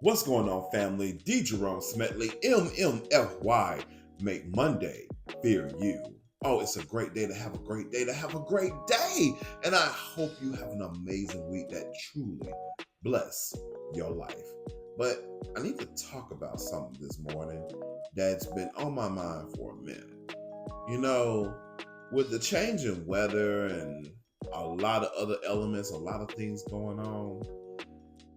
What's going on, family? Jerome Smedley, Mmfy, make Monday fear you. Oh, it's a great day to have a great day to have a great day. And I hope you have an amazing week that truly bless your life. But I need to talk about something this morning that's been on my mind for a minute. You know, with the change in weather and a lot of other elements, a lot of things going on,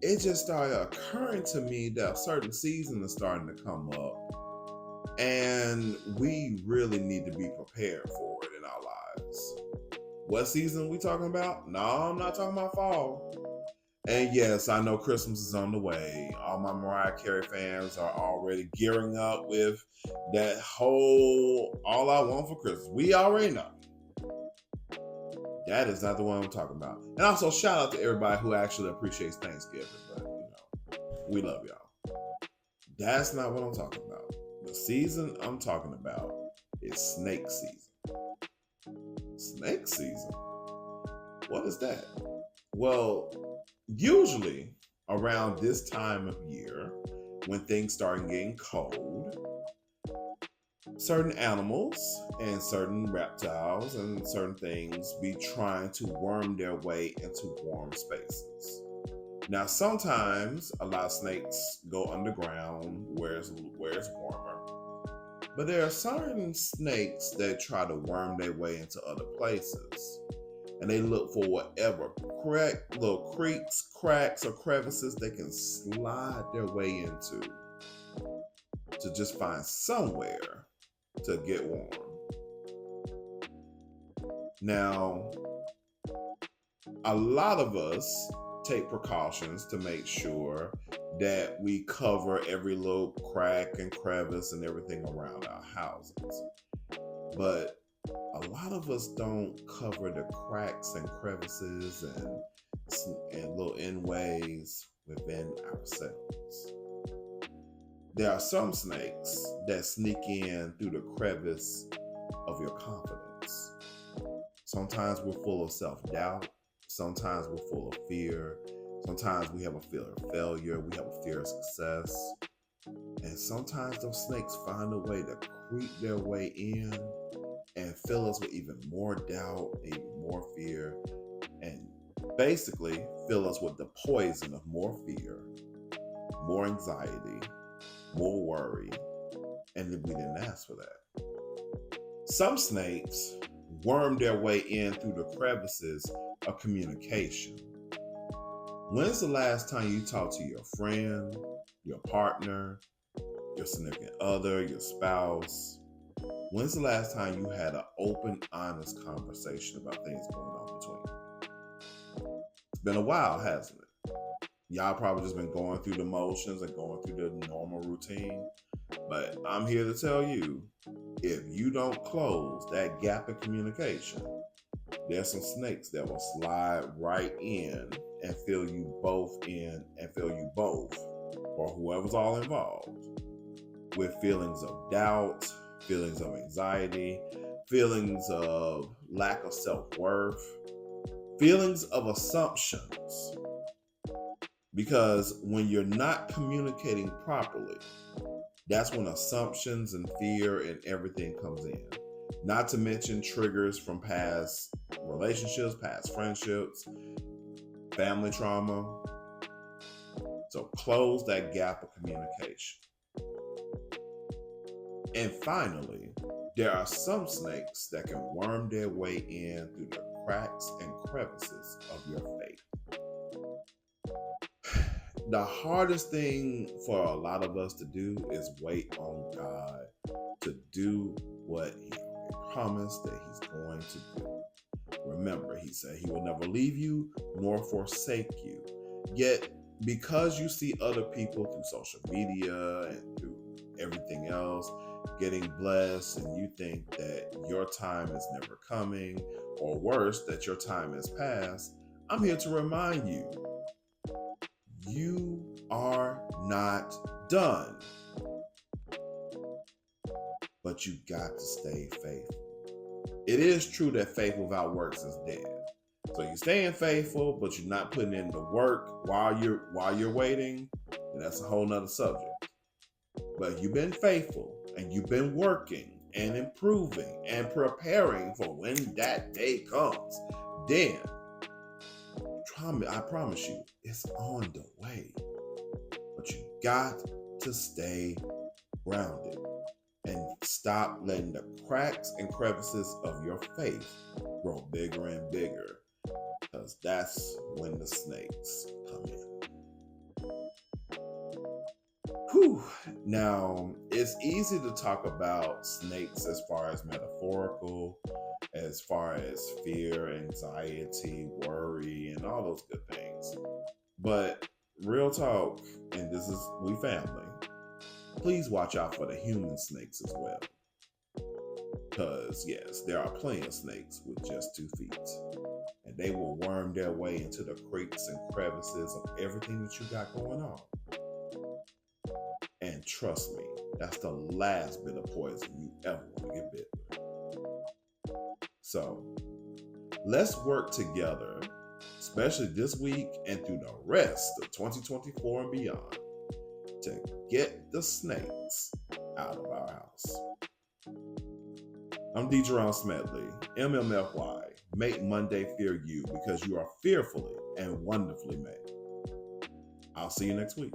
it just started occurring to me that a certain season is starting to come up, and we really need to be prepared for it in our lives. What season are we talking about? No, I'm not talking about fall. And yes, I know Christmas is on the way. All my Mariah Carey fans are already gearing up with that whole All I Want for Christmas. We already know. That is not the one I'm talking about. And also, shout out to everybody who actually appreciates Thanksgiving. But, we love y'all. That's not what I'm talking about. The season I'm talking about is snake season. Snake season? What is that? Well, usually around this time of year, when things start getting cold, certain animals and certain reptiles and certain things be trying to worm their way into warm spaces. Now, sometimes a lot of snakes go underground where it's warmer, but there are certain snakes that try to worm their way into other places, and they look for whatever little creeks, cracks, or crevices they can slide their way into to just find somewhere to get warm. Now, a lot of us take precautions to make sure that we cover every little crack and crevice and everything around our houses. But a lot of us don't cover the cracks and crevices and little inways within ourselves. There are some snakes that sneak in through the crevice of your confidence. Sometimes we're full of self-doubt. Sometimes we're full of fear. Sometimes we have a fear of failure. We have a fear of success. And sometimes those snakes find a way to creep their way in and fill us with even more doubt, even more fear, and basically fill us with the poison of more fear, more anxiety, more worry, and we didn't ask for that. Some snakes worm their way in through the crevices of communication. When's the last time you talked to your friend, your partner, your significant other, your spouse? When's the last time you had an open, honest conversation about things going on between you? It's been a while, hasn't it? Y'all probably just been going through the motions and going through the normal routine. But I'm here to tell you, if you don't close that gap in communication, there's some snakes that will slide right in and fill you both in and fill you both, or whoever's all involved, with feelings of doubt, feelings of anxiety, feelings of lack of self-worth, feelings of assumptions. Because when you're not communicating properly, that's when assumptions and fear and everything comes in. Not to mention triggers from past relationships, past friendships, family trauma. So close that gap of communication. And finally, there are some snakes that can worm their way in through the cracks and crevices of your faith. The hardest thing for a lot of us to do is wait on God to do what He promised that He's going to do. Remember, He said He will never leave you nor forsake you. Yet, because you see other people through social media and through everything else getting blessed, and you think that your time is never coming, or worse, that your time has passed, I'm here to remind you, you are not done. But you got to stay faithful. It is true that faith without works is dead. So you're staying faithful, but you're not putting in the work while you're waiting, and that's a whole nother subject. But you've been faithful and you've been working and improving and preparing for when that day comes, then I promise you, it's on the way. But you got to stay grounded and stop letting the cracks and crevices of your faith grow bigger and bigger, because that's when the snakes come in. Whew. Now, it's easy to talk about snakes as far as metaphorical, as far as fear, anxiety, worry, and all those good things. But real talk, and this is we family, please watch out for the human snakes as well. Because, yes, there are plenty of snakes with just 2 feet. And they will worm their way into the creaks and crevices of everything that you got going on. And trust me, that's the last bit of poison you ever want to get bit with. So, let's work together, especially this week and through the rest of 2024 and beyond, to get the snakes out of our house. I'm Jerome Smedley, Mmfy. Make Monday fear you, because you are fearfully and wonderfully made. I'll see you next week.